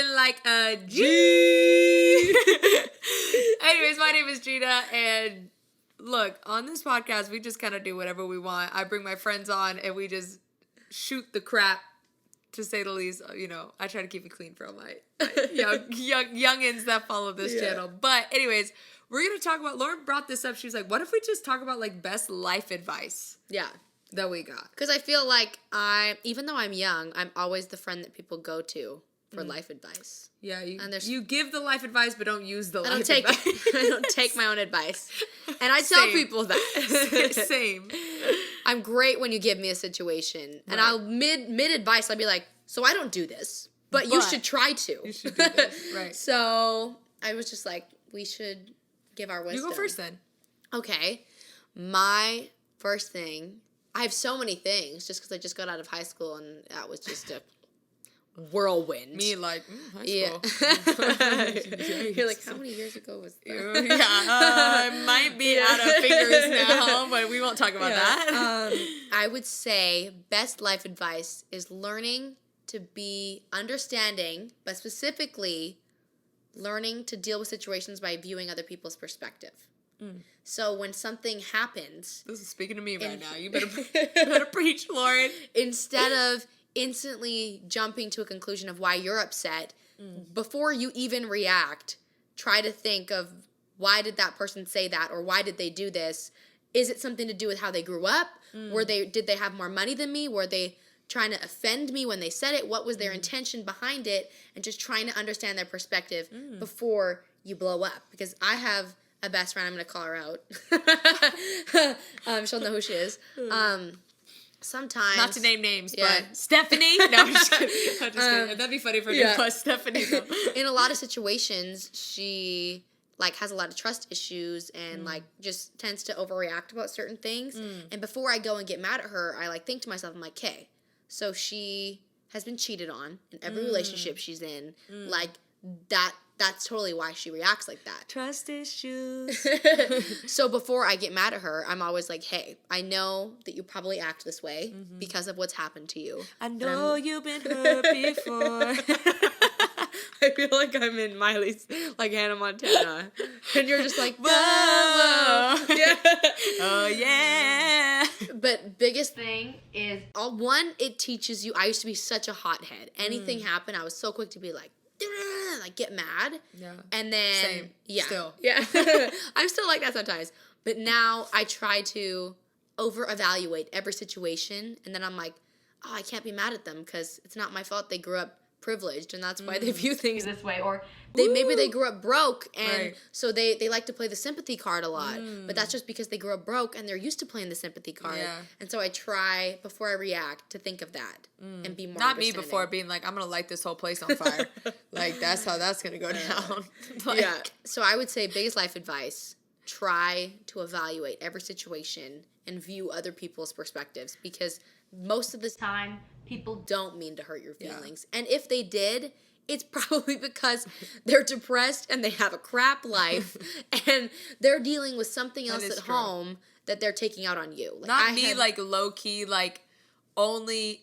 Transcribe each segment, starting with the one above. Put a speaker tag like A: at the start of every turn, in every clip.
A: living like a G. Anyways, my name is Geena, and look, on this podcast, we just kind of do whatever we want. I bring my friends on, and we just shoot the crap, to say the least. You know, I try to keep it clean for all my youngins that follow this channel. But anyways, we're going to talk about, Lauren brought this up. She was like, what if we just talk about, like, best life advice?
B: Yeah.
A: That we got.
B: Because I feel like even though I'm young, I'm always the friend that people go to for life advice.
A: Yeah, you give the life advice, but don't use the life
B: advice.
A: I
B: don't take my own advice. And I tell people that.
A: Same.
B: I'm great when you give me a situation. Right. And I'll mid advice, I'll be like, so I don't do this, but you should try to.
A: You should do this, right.
B: So I was just like, we should give our wisdom.
A: You go first then.
B: Okay. My first thing, I have so many things just because I just got out of high school and that was just a whirlwind.
A: Me like, high school.
B: Yeah. You're like, how many years ago was that?
A: I might be out of fingers now, but we won't talk about that.
B: I would say best life advice is learning to be understanding, but specifically learning to deal with situations by viewing other people's perspective. So when something happens...
A: This is speaking to me right now. You better preach, Lauren.
B: Instead of instantly jumping to a conclusion of why you're upset, before you even react, try to think of why did that person say that or why did they do this? Is it something to do with how they grew up? Did they have more money than me? Were they trying to offend me when they said it? What was their intention behind it? And just trying to understand their perspective before you blow up. Because I have a best friend, I'm going to call her out. She'll know who she is. Sometimes.
A: Not to name names, but Stephanie? No, I'm just kidding. That'd be funny for you, plus Stephanie. Though.
B: In a lot of situations, she has a lot of trust issues and just tends to overreact about certain things. And before I go and get mad at her, I think to myself, I'm like, okay, so she has been cheated on in every relationship she's in. That's totally why she reacts like that.
A: Trust issues.
B: So before I get mad at her, I'm always like, hey, I know that you probably act this way because of what's happened to you.
A: I know you've been hurt before.
B: I feel like I'm in Miley's, Hannah Montana. And you're just like, whoa. Yeah.
A: Oh, yeah.
B: But biggest thing is, it teaches you, I used to be such a hothead. Anything happened, I was so quick to be like get mad. Yeah. And then
A: same.
B: Yeah.
A: Still.
B: Yeah. I'm still like that sometimes. But now I try to over-evaluate every situation, and then I'm like, oh, I can't be mad at them because it's not my fault they grew up privileged, and that's why they view things this way. Or maybe they grew up broke, and so they like to play the sympathy card a lot. But that's just because they grew up broke and they're used to playing the sympathy card. Yeah. And so I try, before I react, to think of that and be more
A: Not me before being like, I'm going to light this whole place on fire. That's how that's going to go down.
B: Yeah. So I would say biggest life advice, try to evaluate every situation and view other people's perspectives, because most of the time, people don't mean to hurt your feelings. Yeah. And if they did, it's probably because they're depressed and they have a crap life and they're dealing with something else at home that they're taking out on you.
A: Not me, low-key, only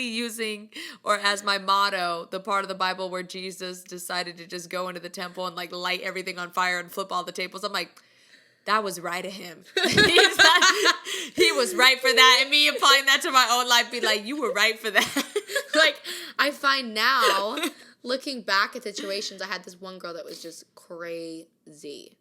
A: using, or as my motto, the part of the Bible where Jesus decided to just go into the temple and, light everything on fire and flip all the tables. I'm like, that was right of him. He was right for that. And me applying that to my own life, be like, you were right for that.
B: I find now, looking back at situations, I had this one girl that was just crazy.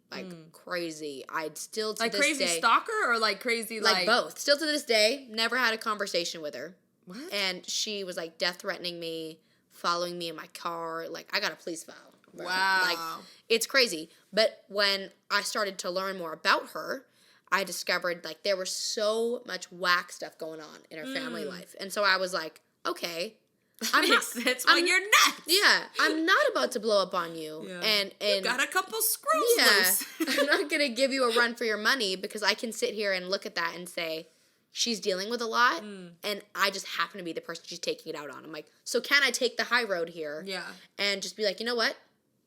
B: Crazy. I'd still to this day.
A: Crazy stalker or crazy
B: both. Still to this day, never had a conversation with her.
A: What?
B: And she was death threatening me, following me in my car. I got a police file. Bro.
A: Wow.
B: It's crazy. But when I started to learn more about her, I discovered there was so much whack stuff going on in her family life. And so I was like, okay.
A: That makes sense when you're nuts.
B: Yeah. I'm not about to blow up on you.
A: Yeah.
B: And
A: you got a couple screws loose.
B: I'm not going to give you a run for your money, because I can sit here and look at that and say, she's dealing with a lot, and I just happen to be the person she's taking it out on. I'm like, so can I take the high road here?
A: Yeah.
B: And just be like, you know what?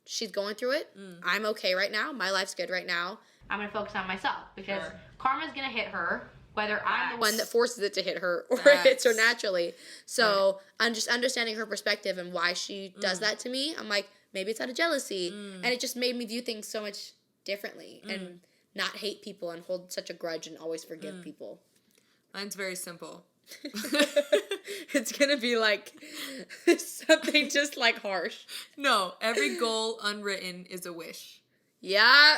B: She's going through it. I'm okay right now. My life's good right now. I'm going to focus on myself, because karma's going to hit her whether I'm the one that forces it to hit her or it hits her naturally. So I'm just understanding her perspective and why she does that to me. I'm like, maybe it's out of jealousy. And it just made me view things so much differently and not hate people and hold such a grudge and always forgive people.
A: Mine's very simple.
B: It's gonna be like something just like harsh.
A: No, every goal unwritten is a wish.
B: Yeah,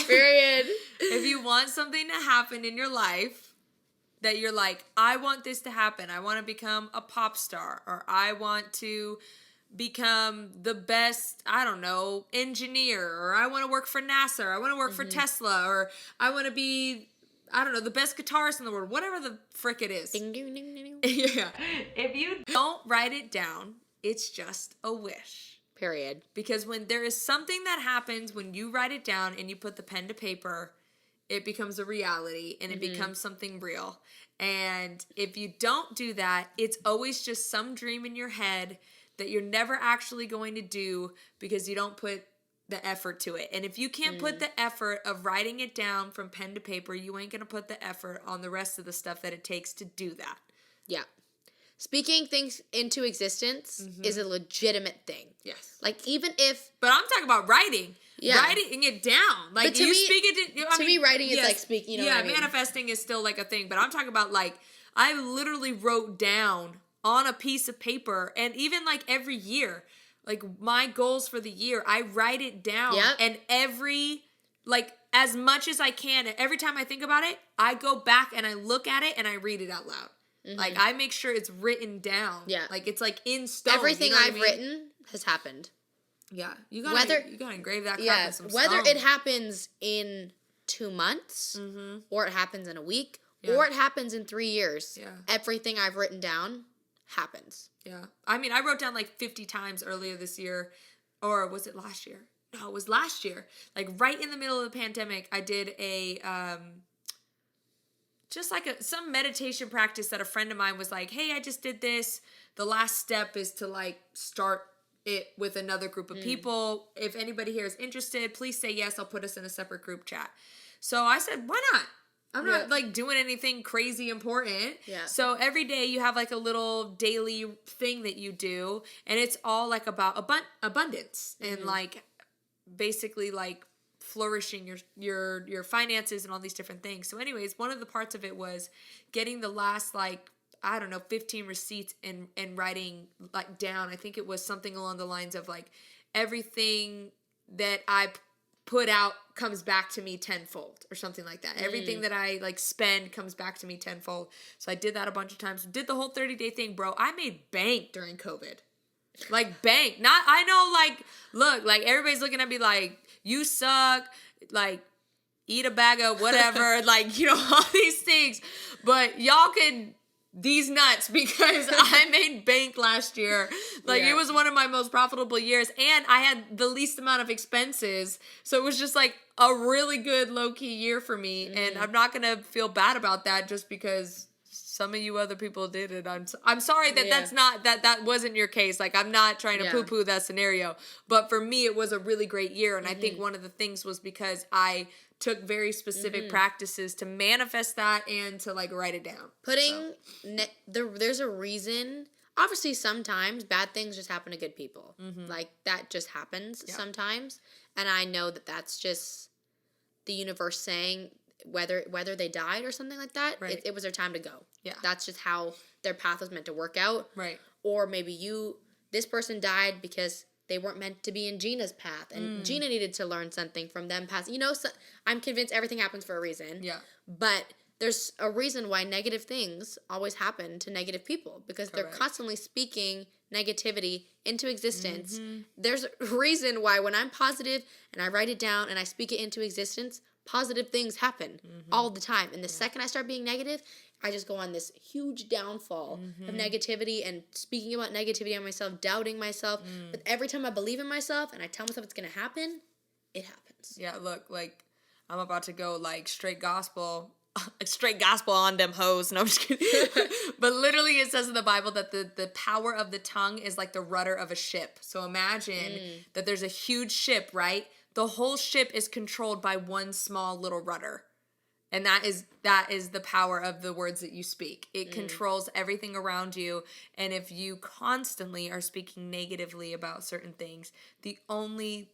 B: period.
A: If you want something to happen in your life that you're like, I want this to happen. I want to become a pop star, or I want to become the best, I don't know, engineer, or I want to work for NASA, or I want to work for Tesla, or I want to be, I don't know, the best guitarist in the world, whatever the frick it is.
B: Ding, ding, ding, ding.
A: Yeah. If you don't write it down, it's just a wish.
B: Period.
A: Because when there is something that happens when you write it down and you put the pen to paper, it becomes a reality and it becomes something real. And if you don't do that, it's always just some dream in your head that you're never actually going to do because you don't put the effort to it. And if you can't put the effort of writing it down from pen to paper, you ain't going to put the effort on the rest of the stuff that it takes to do that.
B: Yeah. Speaking things into existence is a legitimate thing.
A: Yes.
B: Like, even if...
A: But I'm talking about writing. Yeah. Writing it down. Like,
B: to
A: you
B: me,
A: speak it...
B: to me, writing is like speaking, you know what I mean?
A: Manifesting is still like a thing. But I'm talking about, like, I literally wrote down on a piece of paper, and even, like, every year, like, my goals for the year, I write it down.
B: Yep.
A: And every... like, as much as I can, and every time I think about it, I go back and I look at it and I read it out loud. Like, I make sure it's written down.
B: Yeah.
A: Like, it's, like, in stone.
B: Everything
A: you know
B: I've written has happened.
A: Yeah. You gotta engrave that crap in some stone.
B: Whether it happens in 2 months, or it happens in a week, or it happens in 3 years, everything I've written down happens.
A: Yeah. I mean, I wrote down, like, 50 times earlier this year. Or was it last year? No, it was last year. Like, right in the middle of the pandemic, I did a... just like some meditation practice that a friend of mine was like, hey, I just did this. The last step is to, like, start it with another group of people. If anybody here is interested, please say yes. I'll put us in a separate group chat. So I said, why not? I'm not, like, doing anything crazy important.
B: Yeah.
A: So every day you have, like, a little daily thing that you do. And it's all, like, about abundance. And, like, basically, like, flourishing your finances and all these different things. So anyways, one of the parts of it was getting the last, like, I don't know, 15 receipts and writing, like, down. I think it was something along the lines of, like, everything that I put out comes back to me tenfold or something like that. Everything that I, like, spend comes back to me tenfold. So I did that a bunch of times. Did the whole 30-day thing, bro. I made bank during COVID. Like, bank. Not, I know, like, look, like, everybody's looking at me like, you suck, like, eat a bag of whatever, like, you know, all these things. But y'all could, these nuts, because I made bank last year. Like, it was one of my most profitable years, and I had the least amount of expenses. So it was just, like, a really good low-key year for me, and I'm not going to feel bad about that just because... some of you other people did it. I'm sorry that that's not, that wasn't your case. Like, I'm not trying to poo-poo that scenario. But for me, it was a really great year. And I think one of the things was because I took very specific practices to manifest that and to, like, write it down.
B: There's a reason. Obviously, sometimes bad things just happen to good people. Like, that just happens sometimes. And I know that that's just the universe saying... whether they died or something like that, it was their time to go. Yeah. That's just how their path was meant to work out. Right. Or maybe this person died because they weren't meant to be in Geena's path, and Geena needed to learn something from them past. You know, so I'm convinced everything happens for a reason. Yeah. But there's a reason why negative things always happen to negative people, because they're constantly speaking negativity into existence. There's a reason why when I'm positive and I write it down and I speak it into existence, positive things happen all the time. And the second I start being negative, I just go on this huge downfall of negativity and speaking about negativity on myself, doubting myself. But every time I believe in myself and I tell myself it's going to happen, it happens.
A: Yeah, look, like, I'm about to go, like, straight gospel on them hoes. No, I'm just kidding. But literally it says in the Bible that the power of the tongue is like the rudder of a ship. So imagine that there's a huge ship, right? The whole ship is controlled by one small little rudder. And that is the power of the words that you speak. It controls everything around you. And if you constantly are speaking negatively about certain things, the only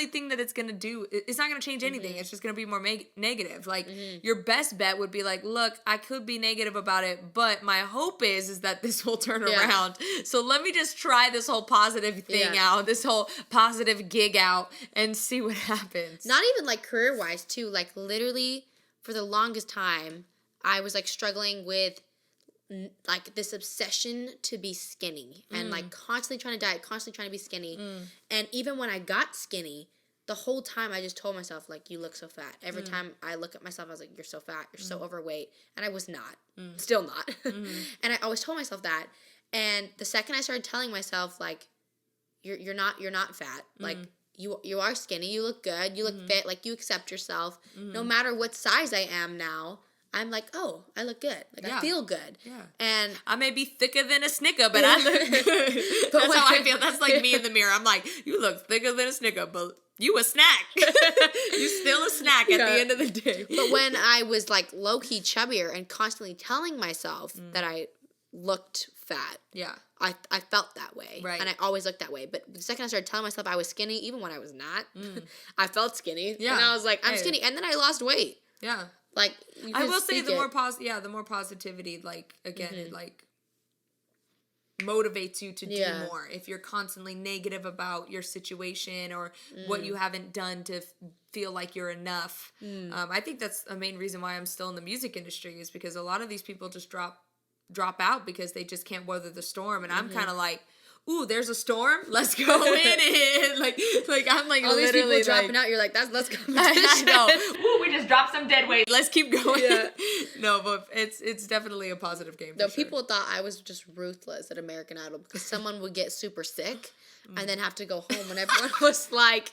A: thing that it's going to do, it's not going to change anything. It's just going to be more negative. Like, your best bet would be like, look, I could be negative about it, but my hope is that this will turn around. So let me just try this whole positive thing out, this whole positive gig out, and see what happens.
B: Not even, like, career-wise, too. Like, literally, for the longest time, I was, like, struggling with, like, this obsession to be skinny and like constantly trying to diet, constantly trying to be skinny. And even when I got skinny, the whole time I just told myself, like, you look so fat. Every time I look at myself, I was like, you're so fat, you're so overweight. And I was not. Still not. And I always told myself that. And the second I started telling myself, like, you're not fat. Like, you are skinny, you look good, you look fit, like, you accept yourself. No matter what size I am now, I'm like, oh, I look good. Like, I feel good. Yeah. And
A: I may be thicker than a Snicker, but I look good. That's how I feel. That's like me in the mirror. I'm like, you look thicker than a Snicker, but you a snack. You still a snack at the end of the day.
B: But when I was, like, low-key chubbier and constantly telling myself that I looked fat, I felt that way. Right. And I always looked that way. But the second I started telling myself I was skinny, even when I was not, I felt skinny. Yeah. And I was like, I'm skinny. And then I lost weight.
A: Yeah.
B: Like,
A: I will say the more positivity, like, again, it, like, motivates you to do more. If you're constantly negative about your situation or what you haven't done to feel like you're enough, I think that's a main reason why I'm still in the music industry, is because a lot of these people just drop out because they just can't weather the storm. And I'm kind of like, ooh, there's a storm. Let's go in it. Like I'm like
B: all these people
A: literally
B: dropping out. You're like, let's go.
A: I know. Ooh, we just dropped some dead weight. Let's keep going. Yeah. No, but it's definitely a positive game.
B: Though people thought I was just ruthless at American Idol because someone would get super sick and then have to go home, and everyone was like,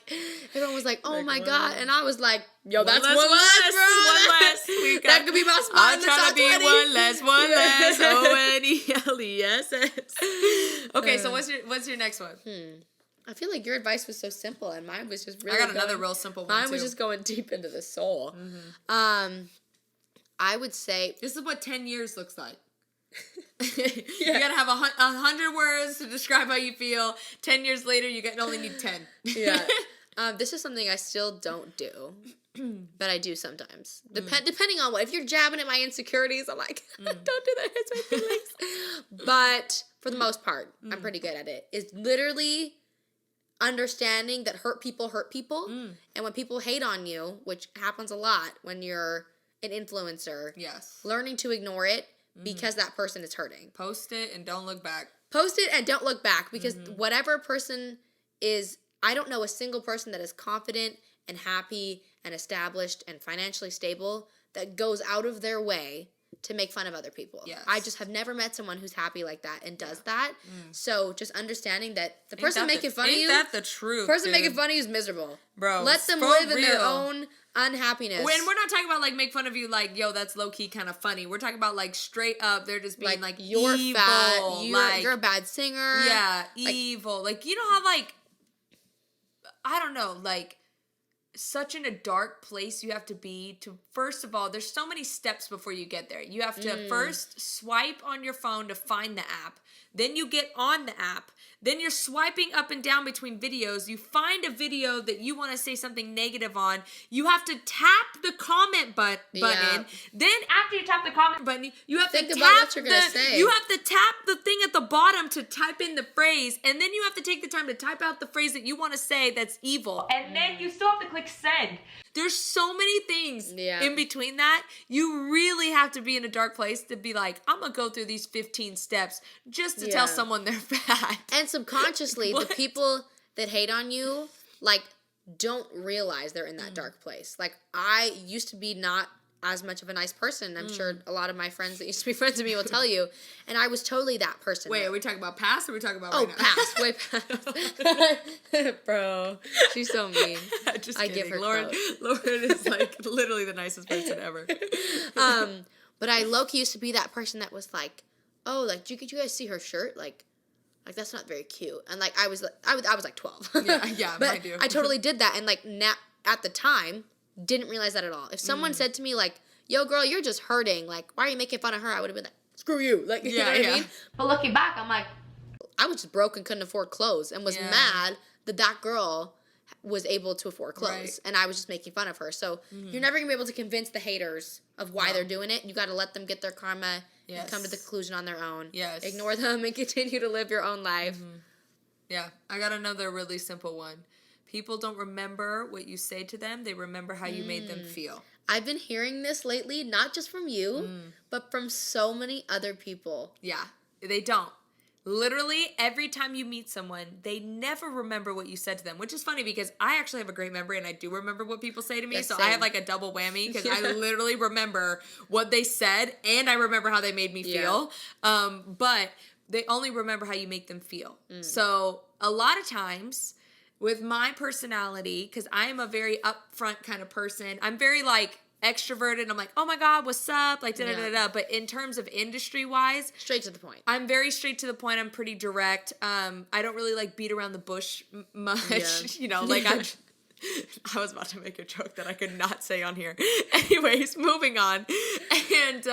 B: oh my God, and I was like, yo, that's one less, bro.
A: One less.
B: That could be my spot in the top 20.
A: I'm trying to be one less. ONELESS. Okay, so what's your next one?
B: I feel like your advice was so simple, and mine was just really.
A: I got another real simple one.
B: Mine was just going deep into the soul. I would say
A: this is what 10 years looks like. You gotta have 100 words to describe how you feel. 10 years later, you only need 10.
B: Yeah. This is something I still don't do, but I do sometimes. Depending on what. If you're jabbing at my insecurities, I'm like, don't do that. It hurts my feelings. But for the most part, I'm pretty good at it. Is literally understanding that hurt people. And when people hate on you, which happens a lot when you're an influencer, learning to ignore it because that person is hurting.
A: Post it and don't look back.
B: Post it and don't look back, because whatever person is, I don't know a single person that is confident and happy and established and financially stable that goes out of their way to make fun of other people. Yes. I just have never met someone who's happy like that and does that. So just understering that the person making fun of you,
A: ain't that the truth?
B: Person making fun of you is miserable.
A: Bro,
B: let them live in their own unhappiness.
A: And we're not talking about like make fun of you like, yo, that's low key kind of funny. We're talking about like straight up, they're just being like
B: you're
A: evil,
B: fat, you're a bad singer.
A: Yeah, evil. Like, you know how like, I don't know, like such in a dark place you have to be to, first of all, there's so many steps before you get there. You have to first swipe on your phone to find the app. Then you get on the app. Then you're swiping up and down between videos. You find a video that you want to say something negative on. You have to tap the comment button. Yeah. Then after you tap the comment button, you have
B: think
A: to
B: about what you're gonna say.
A: You have to tap the thing at the bottom to type in the phrase. And then you have to take the time to type out the phrase that you want to say that's evil. And then you still have to click send. There's so many things in between that. You really have to be in a dark place to be like, I'm going to go through these 15 steps just to tell someone they're fat.
B: And subconsciously, the people that hate on you, like, don't realize they're in that dark place. Like, I used to be not as much of a nice person. I'm sure a lot of my friends that used to be friends with me will tell you. And I was totally that person.
A: Wait, are we talking about past or are we talking about right now?
B: Past. Way past. Bro, she's so mean.
A: Just kidding. Give her Lauren is like literally the nicest person ever.
B: But I low-key used to be that person that was like, oh, like, did you guys see her shirt? Like that's not very cute. And I was like 12.
A: Yeah,
B: but
A: I do.
B: I totally did that. And like now, at the time, didn't realize that at all. If someone said to me, like, yo, girl, you're just hurting. Like, why are you making fun of her? I would have been like, screw you. Like, you know what I mean? But looking back, I'm like, I was just broke and couldn't afford clothes and was mad that girl was able to afford clothes. Right. And I was just making fun of her. So you're never going to be able to convince the haters of why they're doing it. You got to let them get their karma and come to the conclusion on their own. Yes. Ignore them and continue to live your own life.
A: Yeah. I got another really simple one. People don't remember what you say to them. They remember how you made them feel.
B: I've been hearing this lately, not just from you, but from so many other people.
A: Yeah. They don't. Literally, every time you meet someone, they never remember what you said to them, which is funny because I actually have a great memory and I do remember what people say to me. So I have like a double whammy because I literally remember what they said and I remember how they made me feel. But they only remember how you make them feel. So a lot of times with my personality, because I am a very upfront kind of person, I'm very like extroverted. I'm like, oh my God, what's up? Like, da-da-da-da. But in terms of industry-wise...
B: Straight to the point.
A: I'm very straight to the point. I'm pretty direct. I don't really, like, beat around the bush much. Yeah. You know, like, I was about to make a joke that I could not say on here. Anyways, moving on. And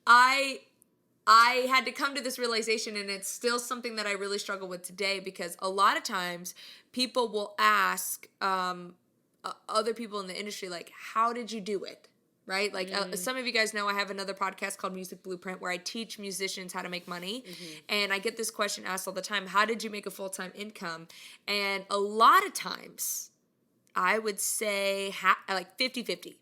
A: I had to come to this realization, and it's still something that I really struggle with today because a lot of times people will ask... other people in the industry, like, how did you do it? Right? Like, some of you guys know I have another podcast called Music Blueprint where I teach musicians how to make money. And I get this question asked all the time, how did you make a full-time income? And a lot of times, I would say like 50-50.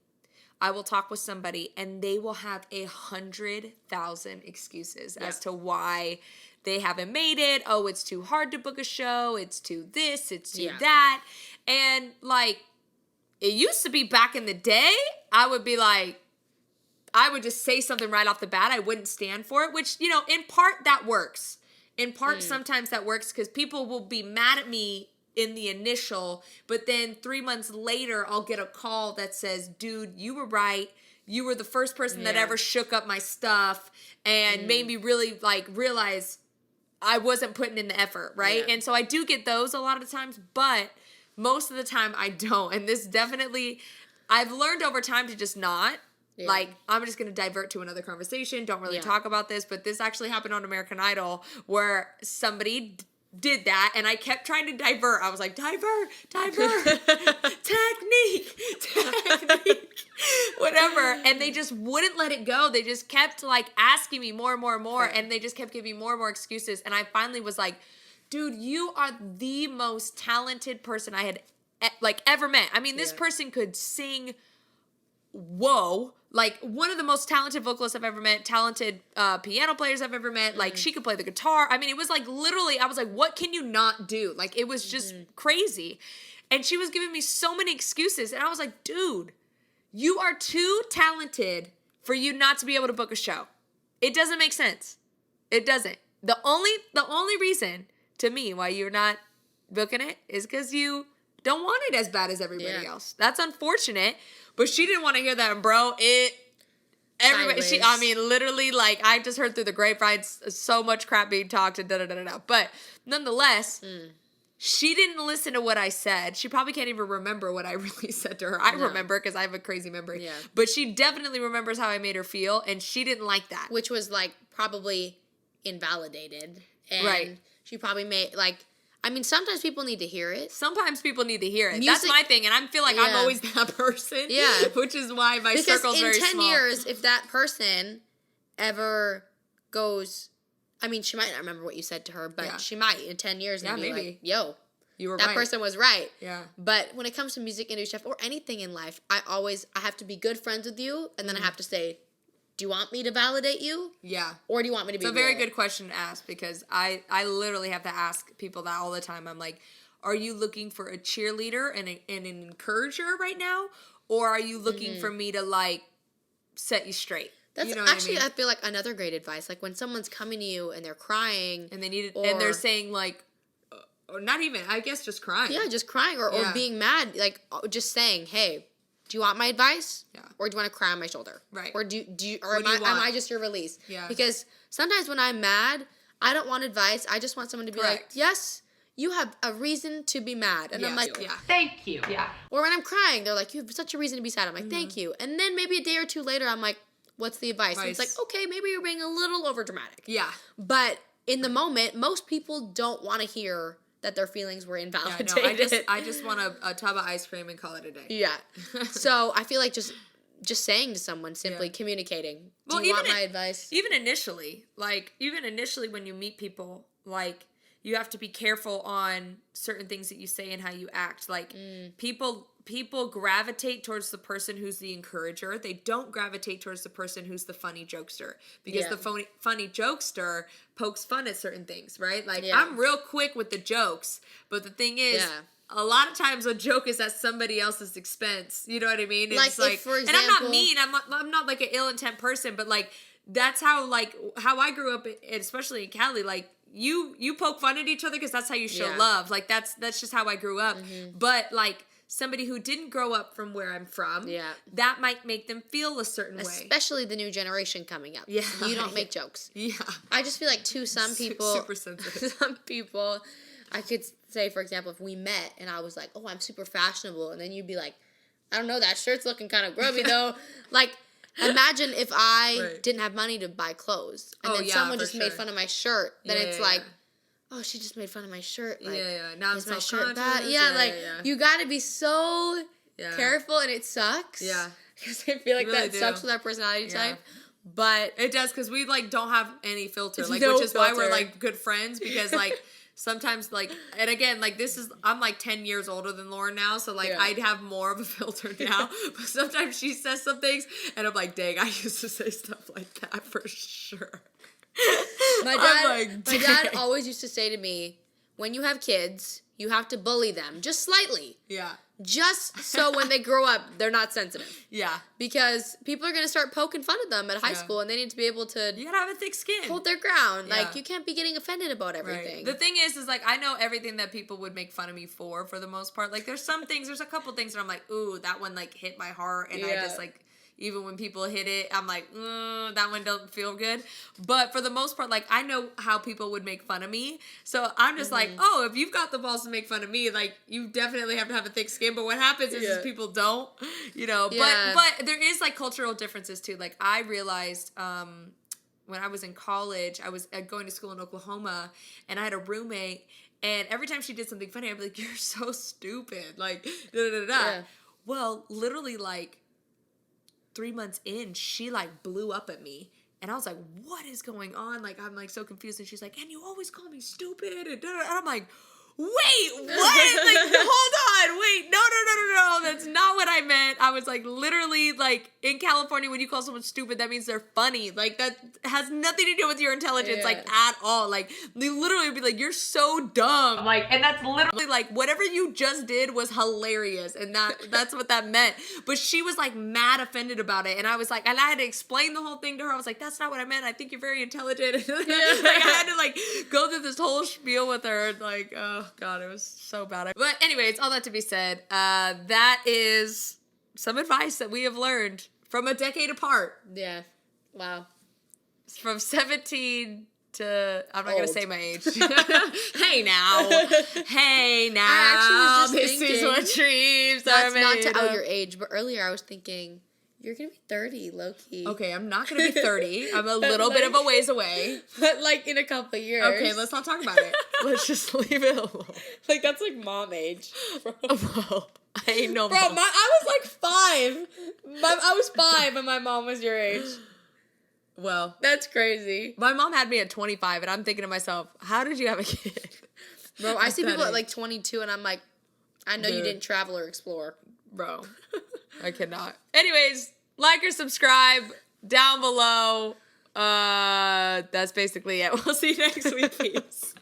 A: I will talk with somebody and they will have 100,000 excuses as to why they haven't made it. Oh, it's too hard to book a show. It's too this. It's too that. And like, it used to be back in the day, I would be like, I would just say something right off the bat. I wouldn't stand for it, which, you know, in part that works. In part, sometimes that works because people will be mad at me in the initial, but then 3 months later, I'll get a call that says, dude, you were right. You were the first person that ever shook up my stuff and made me really like realize I wasn't putting in the effort, right? And so I do get those a lot of times, but most of the time I don't. And this definitely, I've learned over time to just not. Like, I'm just going to divert to another conversation. Don't really talk about this. But this actually happened on American Idol where somebody did that. And I kept trying to divert. I was like, divert, technique, whatever. And they just wouldn't let it go. They just kept, like, asking me more and more and more. And they just kept giving me more and more excuses. And I finally was like, dude, you are the most talented person I had like ever met. I mean, this person could sing, like one of the most talented vocalists I've ever met, talented piano players I've ever met. Like she could play the guitar. I mean, it was like literally, I was like, what can you not do? Like it was just crazy. And she was giving me so many excuses. And I was like, dude, you are too talented for you not to be able to book a show. It doesn't make sense. It doesn't. The only reason to me why you're not booking it is because you don't want it as bad as everybody else. That's unfortunate, but she didn't want to hear that, bro. Everybody, I mean, literally, like, I just heard through the grapevine so much crap being talked and da-da-da-da-da. But nonetheless, she didn't listen to what I said. She probably can't even remember what I really said to her. I remember because I have a crazy memory. Yeah. But she definitely remembers how I made her feel, and she didn't like that.
B: Which was, like, probably invalidated. And she probably made, like, I mean, sometimes people need to hear it.
A: Sometimes people need to hear it. That's my thing, and I feel like I'm always that person. Yeah. Which is why my circle's very small. Because in 10 years,
B: if that person ever goes, I mean, she might not remember what you said to her, but she might in 10 years and be like, yo,
A: you were
B: that person was right.
A: Yeah.
B: But when it comes to music industry stuff or anything in life, I have to be good friends with you, and then I have to say, do you want me to validate you?
A: Yeah.
B: Or do you want me to be
A: It's a very good question to ask because I literally have to ask people that all the time. I'm like, are you looking for a cheerleader and an encourager right now? Or are you looking for me to, like, set you straight?
B: That's actually, I feel like another great advice. Like when someone's coming to you and they're crying.
A: And they need it, and they're saying, like, or not even, I guess just crying.
B: Yeah, just crying or being mad. Like just saying, hey, do you want my advice? Yeah. Or do you want to cry on my shoulder?
A: Right.
B: Or am I just your release? Yeah. Because sometimes when I'm mad, I don't want advice. I just want someone to be like, yes, you have a reason to be mad. And I'm like,
C: thank you. Yeah.
B: Or when I'm crying, they're like, you have such a reason to be sad. I'm like, thank you. And then maybe a day or two later, I'm like, what's the advice? And it's like, okay, maybe you're being a little overdramatic.
A: Yeah.
B: But in the moment, most people don't want to hear that their feelings were invalidated.
A: Yeah, no, I just want a tub of ice cream and call it a day.
B: Yeah. So I feel like just saying to someone, simply communicating. Do you want my advice?
A: Even initially when you meet people, like, you have to be careful on certain things that you say and how you act. Like, people gravitate towards the person who's the encourager. They don't gravitate towards the person who's the funny jokester. Because the funny jokester pokes fun at certain things, right? Like, I'm real quick with the jokes, but the thing is... A lot of times a joke is at somebody else's expense. You know what I mean? It's
B: like, for example...
A: And I'm not mean. I'm not like an ill intent person, but like, that's how I grew up, especially in Cali. Like, you poke fun at each other because that's how you show love. Like, that's just how I grew up. But like, somebody who didn't grow up from where I'm from, that might make them feel a certain way.
B: Especially the new generation coming up.
A: Yeah.
B: You don't make jokes.
A: Yeah.
B: I just feel like some people...
A: Super sensitive.
B: Some people... I could say, for example, if we met and I was like, oh, I'm super fashionable. And then you'd be like, I don't know, that shirt's looking kind of grubby, though. Like, imagine if I didn't have money to buy clothes. And then someone just made fun of my shirt. Then it's like, oh, she just made fun of my shirt. Like,
A: Now I'm
B: is my shirt bad?
A: Yeah,
B: you got to be so careful, and it sucks.
A: Yeah.
B: Because I feel like that sucks with our personality type. But
A: it does, because we, like, don't have any filter. Like,
B: no
A: which is
B: filter.
A: why we're, like, good friends, because, like... Sometimes, like, and again, like, I'm like 10 years older than Lauren now, so, like, I'd have more of a filter now. But sometimes she says some things, and I'm like, dang, I used to say stuff like that for sure.
B: My dad always used to say to me, when you have kids, you have to bully them, just slightly.
A: Yeah.
B: Just so when they grow up, they're not sensitive.
A: Yeah.
B: Because people are going to start poking fun at them at high school, and they need to be able to...
A: You gotta have a thick skin.
B: Hold their ground. Like, you can't be getting offended about everything.
A: Right. The thing is, like, I know everything that people would make fun of me for the most part. Like, there's a couple things that I'm like, ooh, that one, like, hit my heart, and I just, like... Even when people hit it, I'm like, that one don't feel good. But for the most part, like, I know how people would make fun of me. So I'm just like, oh, if you've got the balls to make fun of me, like, you definitely have to have a thick skin. But what happens is people don't, you know. Yeah. But there is, like, cultural differences, too. Like, I realized when I was in college, I was going to school in Oklahoma, and I had a roommate. And every time she did something funny, I'd be like, you're so stupid. Like, da-da-da-da. Yeah. Well, literally, like... 3 months in, she, like, blew up at me. And I was like, what is going on? Like, I'm, like, so confused. And she's like, and you always call me stupid. And I'm like, wait, what? Like, hold on. Wait, no. That's not what I meant. I was, like, literally, like, in California, when you call someone stupid, that means they're funny. Like, that has nothing to do with your intelligence, like, at all. Like, they literally would be like, you're so dumb. Like, and that's literally, like, whatever you just did was hilarious. And that's what that meant. But she was, like, mad offended about it. And I was like, and I had to explain the whole thing to her. I was like, that's not what I meant. I think you're very intelligent. Like, I had to, like, go through this whole spiel with her. And, like, oh, God, it was so bad. But anyways, all that to be said, that is some advice that we have learned from a decade apart.
B: Yeah. Wow.
A: From 17 to, I'm not going to say my age. Hey now.
B: I actually was just
A: this is what dreams
B: are
A: made
B: not to out
A: of.
B: your age, but earlier I was thinking, you're going to be 30, low-key.
A: Okay, I'm not going to be 30. I'm a little bit of a ways away.
B: But, like, in a couple of years.
A: Okay, let's not talk about it. Let's just leave it alone.
B: Like, that's, like, mom age.
A: Well, I ain't no
B: Bro,
A: mom.
B: I was, like, 5. I was 5 and my mom was your age.
A: Well.
B: That's crazy.
A: My mom had me at 25, and I'm thinking to myself, how did you have a kid?
B: Bro, I see people at, like, 22, and I'm like, I know you didn't travel or explore.
A: Bro, I cannot. Anyways, like or subscribe down below. That's basically it. We'll see you next week. Peace.